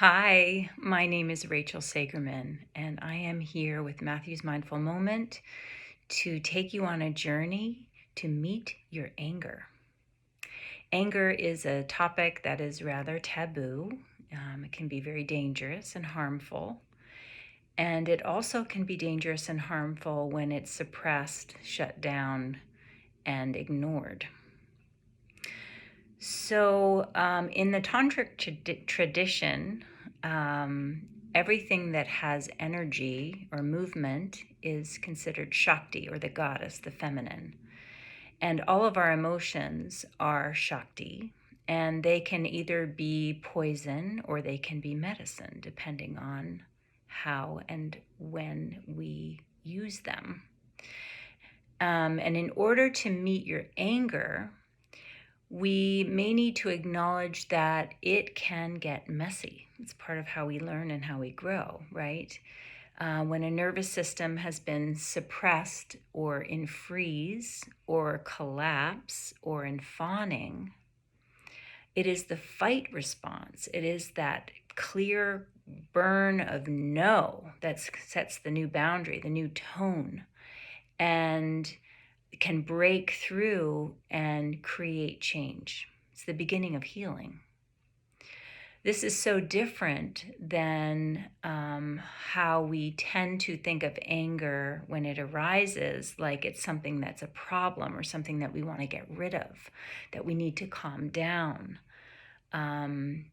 Hi, my name is Rachel Sagerman, and I am here with Matthew's Mindful Moment to take you on a journey to meet your anger. Anger is a topic that is rather taboo. It can be very dangerous and harmful. And it also can be dangerous and harmful when it's suppressed, shut down, and ignored. So, in the tantric tradition, everything that has energy or movement is considered Shakti, or the goddess, the feminine. And all of our emotions are Shakti, and they can either be poison or they can be medicine, depending on how and when we use them. And in order to meet your anger, we may need to acknowledge that it can get messy. It's part of how we learn and how we grow, right? When a nervous system has been suppressed or in freeze or collapse or in fawning, it is the fight response. It is that clear burn of no that sets the new boundary, the new tone, and can break through and create change. It's the beginning of healing. This is so different than how we tend to think of anger when it arises, like it's something that's a problem or something that we want to get rid of, that we need to calm down. Om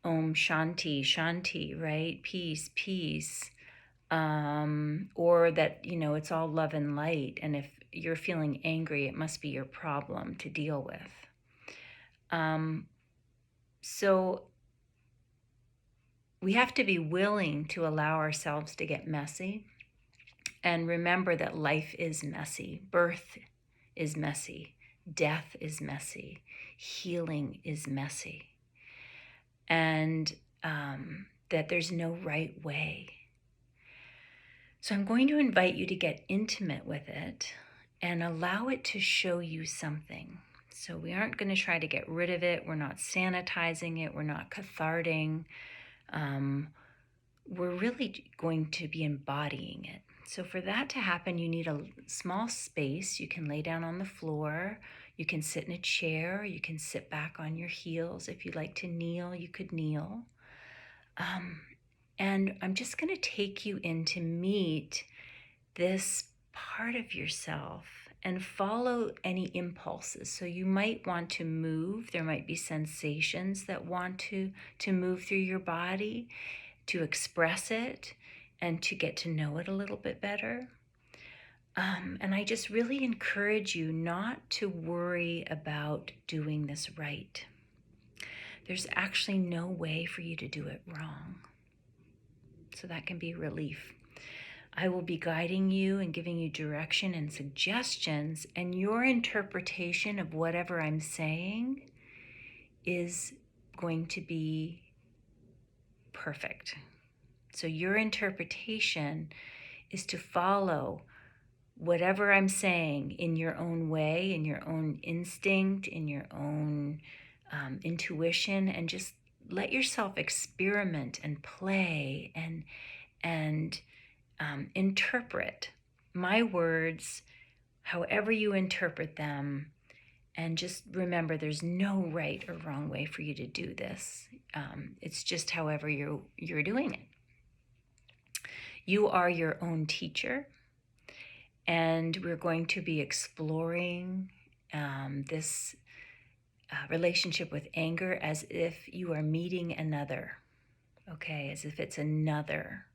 Shanti, Shanti, right? Peace, peace. Or that, it's all love and light. And if you're feeling angry, it must be your problem to deal with. So we have to be willing to allow ourselves to get messy and remember that life is messy. Birth is messy. Death is messy. Healing is messy. And that there's no right way. So I'm going to invite you to get intimate with it and allow it to show you something. So we aren't going to try to get rid of it. We're not sanitizing it. We're not catharting. We're really going to be embodying it. So for that to happen, you need a small space. You can lay down on the floor. You can sit in a chair. You can sit back on your heels. If you'd like to kneel, you could kneel. And I'm just going to take you in to meet this part of yourself and follow any impulses. So you might want to move. There might be sensations that want to move through your body, to express it and to get to know it a little bit better. And I just really encourage you not to worry about doing this right. There's actually no way for you to do it wrong. So that can be a relief. I will be guiding you and giving you direction and suggestions, and your interpretation of whatever I'm saying is going to be perfect. So your interpretation is to follow whatever I'm saying in your own way, in your own instinct, in your own intuition, and just let yourself experiment and play and interpret my words however you interpret them. And just remember, there's no right or wrong way for you to do this. It's just however you're doing it. You are your own teacher, and we're going to be exploring this relationship with anger as if you are meeting another, okay, as if it's another,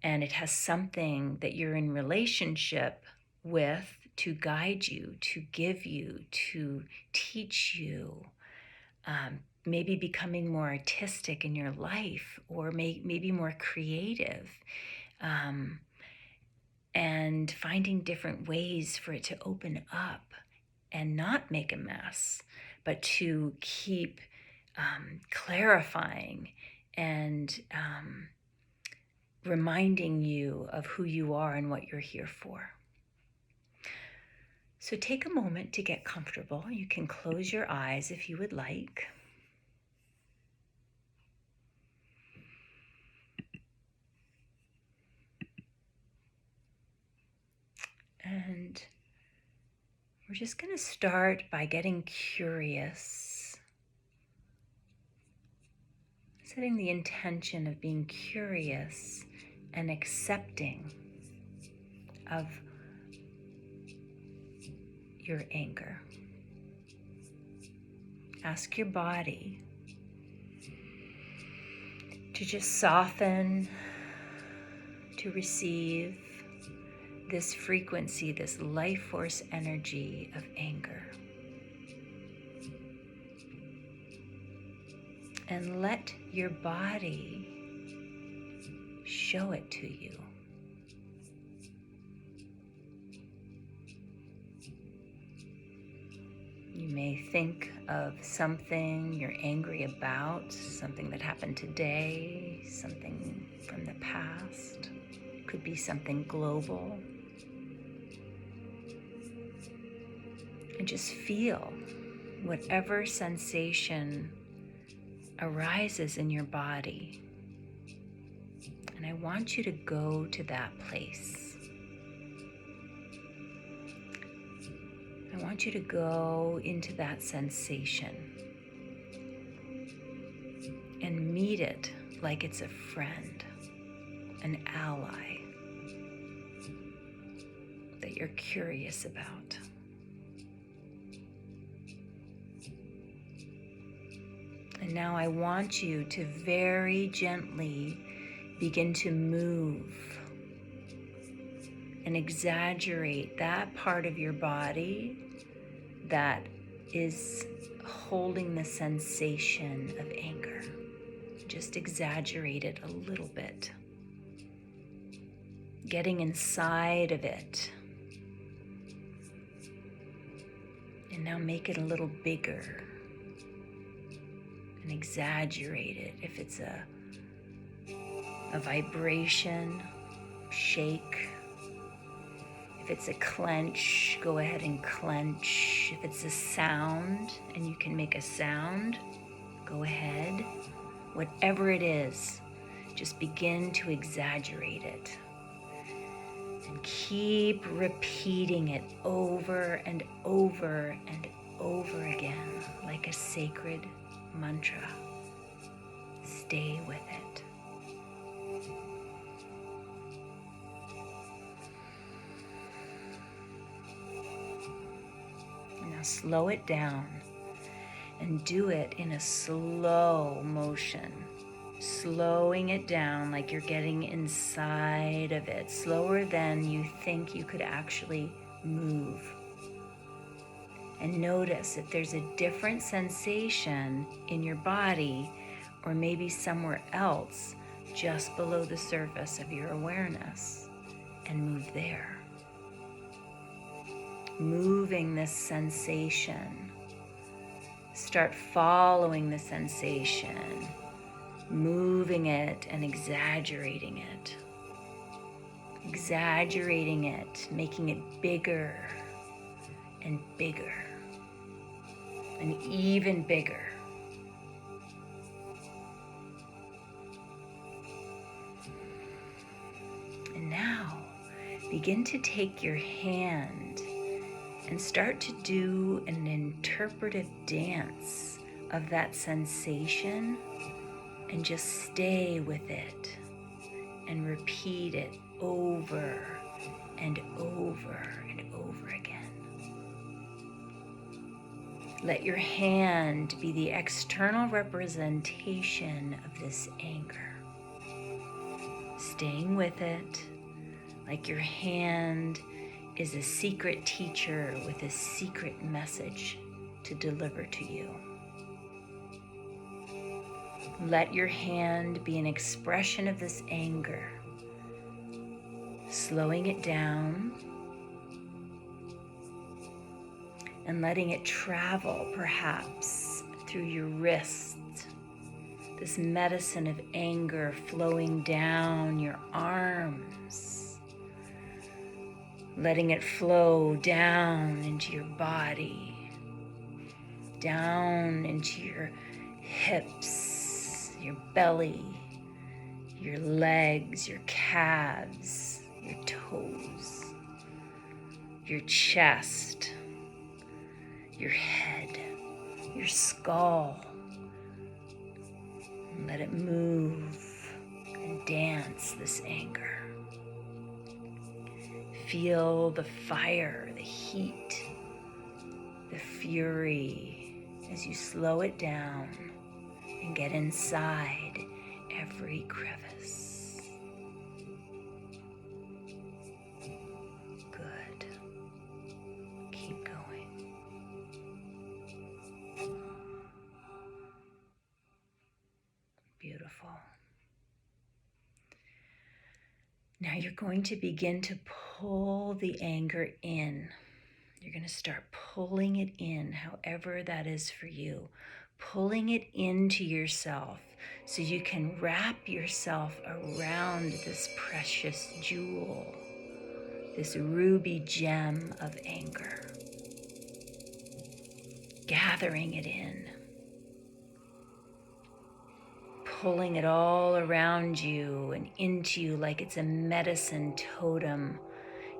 and it has something that you're in relationship with to guide you, to give you, to teach you, maybe becoming more artistic in your life, or maybe more creative, and finding different ways for it to open up and not make a mess, but to keep clarifying and reminding you of who you are and what you're here for. So take a moment to get comfortable. You can close your eyes if you would like. We're just going to start by getting curious, setting the intention of being curious and accepting of your anger. Ask your body to just soften, to receive this frequency, this life force energy of anger. And let your body show it to you. You may think of something you're angry about, something that happened today, something from the past. It could be something global. And just feel whatever sensation arises in your body. And I want you to go to that place. I want you to go into that sensation and meet it like it's a friend, an ally that you're curious about. And now I want you to very gently begin to move and exaggerate that part of your body that is holding the sensation of anger. Just exaggerate it a little bit. Getting inside of it. And now make it a little bigger. And exaggerate it. If it's a vibration, shake. If it's a clench, go ahead and clench. If it's a sound and you can make a sound, go ahead. Whatever it is, just begin to exaggerate it. And keep repeating it over and over and over again, like a sacred mantra. Stay with it. Now slow it down and do it in a slow motion. Slowing it down like you're getting inside of it, slower than you think you could actually move. And notice if there's a different sensation in your body or maybe somewhere else just below the surface of your awareness, and move there. Moving this sensation. Start following the sensation, moving it and exaggerating it. Exaggerating it, making it bigger and bigger and even bigger. And now begin to take your hand and start to do an interpretive dance of that sensation and just stay with it and repeat it over and over and over again. Let your hand be the external representation of this anger. Staying with it like your hand is a secret teacher with a secret message to deliver to you. Let your hand be an expression of this anger, slowing it down and letting it travel perhaps through your wrist. This medicine of anger flowing down your arms, letting it flow down into your body, down into your hips, your belly, your legs, your calves, your toes, your chest, your head, your skull. And let it move and dance this anger. Feel the fire, the heat, the fury as you slow it down and get inside every crevice. Good. Keep going. Beautiful. Now you're going to begin to pull the anger in. You're going to start pulling it in, however that is for you. Pulling it into yourself so you can wrap yourself around this precious jewel, this ruby gem of anger. Gathering it in. Pulling it all around you and into you like it's a medicine totem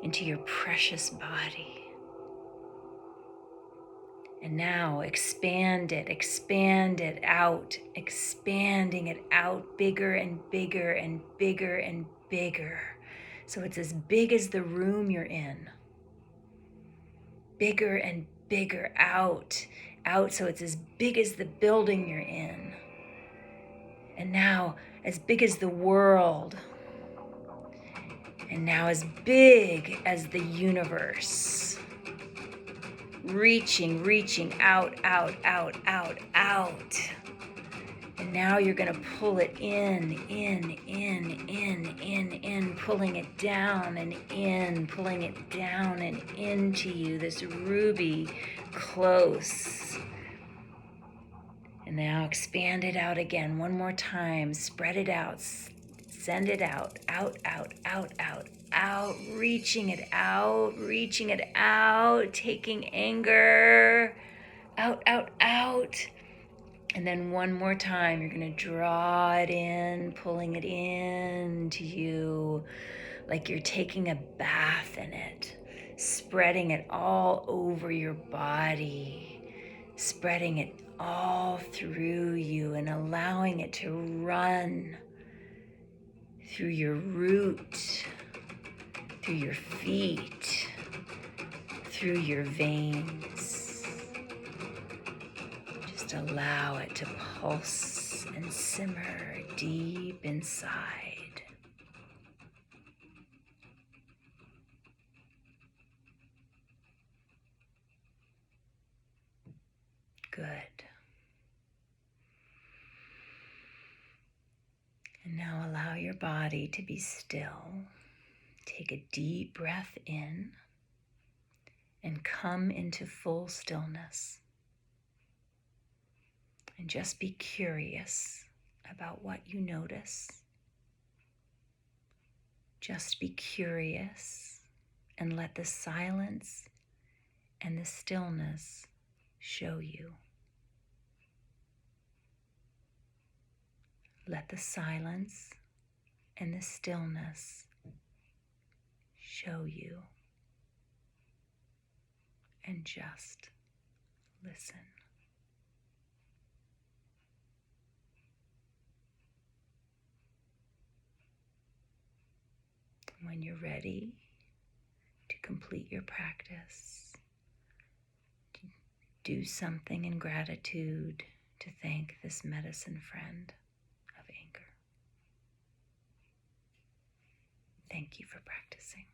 into your precious body. And now expand it out, expanding it out bigger and bigger and bigger and bigger. So it's as big as the room you're in. Bigger and bigger out so it's as big as the building you're in. And now as big as the world. And now as big as the universe. Reaching out. And now you're going to pull it in, pulling it down and in, pulling it down and into you, this ruby close. And now expand it out again, one more time, spread it out, send it out, reaching it out, taking anger, out. And then one more time, you're going to draw it in, pulling it into you like you're taking a bath in it, spreading it all over your body, spreading it all through you and allowing it to run through your root, through your feet, through your veins. Just allow it to pulse and simmer deep inside. Good. And now allow your body to be still. Take a deep breath in and come into full stillness. And just be curious about what you notice. Just be curious and let the silence and the stillness show you. Let the silence and the stillness show you. And just listen. When you're ready to complete your practice, do something in gratitude to thank this medicine friend of anger. Thank you for practicing.